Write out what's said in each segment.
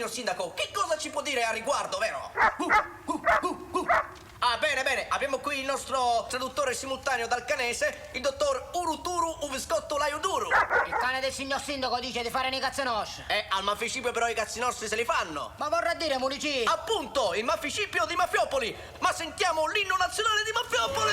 signor sindaco, che cosa ci può dire a riguardo, vero? Ah, bene, bene, abbiamo qui il nostro traduttore simultaneo dal canese, il dottor Uruturu Uviscotto Laiuduru. Il cane del signor sindaco dice di fare nei cazzi nostri. Al Mafficipio però i cazzi nostri se li fanno. Ma vorrà dire, Mulici? Appunto, il Mafficipio di Mafiopoli. Ma sentiamo l'inno nazionale di Mafiopoli!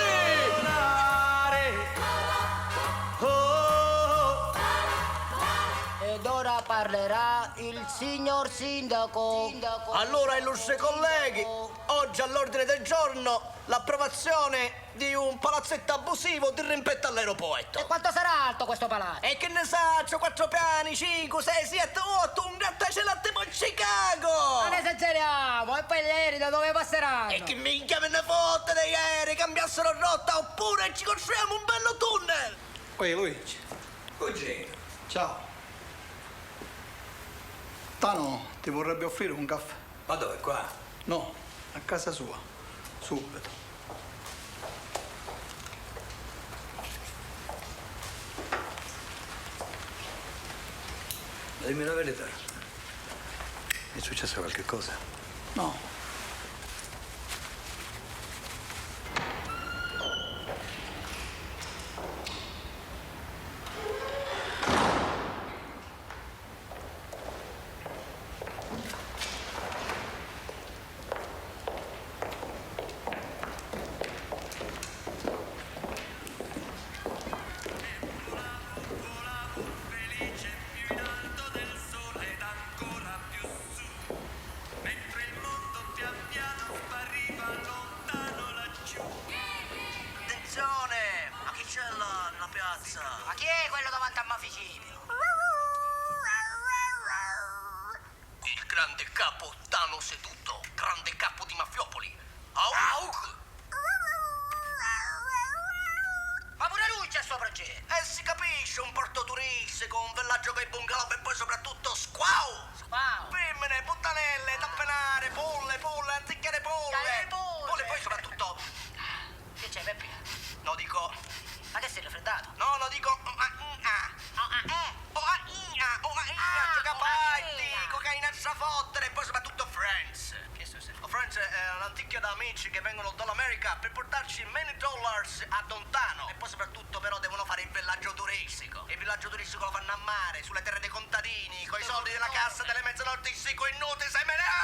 Ed ora parlerà il signor sindaco. Allora, illustri colleghi, oggi all'ordine del giorno l'approvazione di un palazzetto abusivo di rimpetto all'aeroporto. E quanto sarà alto questo palazzo? E che ne saccio, 4 piani, 5, 6, 7, 8, un grattacielo a tipo Chicago! Non esageriamo, e poi gli aerei da dove passeranno? E che minchia me ne fotte degli aerei, cambiassero rotta oppure ci costruiamo un bello tunnel! Poi Luigi, Cugino. ciao. Tano ti vorrebbe offrire un caffè? Ma dove, qua? No, a casa sua, subito. Dimmi la verità. È successo qualche cosa? No. Attenzione! Ma chi c'è là nella piazza? Ma chi è quello davanti al Mafficipio? Il grande capo Tano seduto, grande capo di Mafiopoli. Au! Ma pure lui c'è sopra c'è. Si capisce, un porto turistico, un villaggio con i bungalow e poi soprattutto squau! Wow. Femmine, puttanelle, tappenare, polle, anzichiere Dai, polle. Polle, poi soprattutto... Che c'è, Peppi? No, dico... Ma che sei raffreddato? No, lo dico... Giocaparty, cocaina a fottere e poi soprattutto Friends. Che è successo? Friends è un'anticchia da amici che vengono dall'America per portarci many dollars a lontano. E poi soprattutto però devono fare il villaggio turistico. E il villaggio turistico lo fanno a mare, sulle terre dei contadini, con i soldi della cassa delle mezzanotti, sì, coi noti seminali.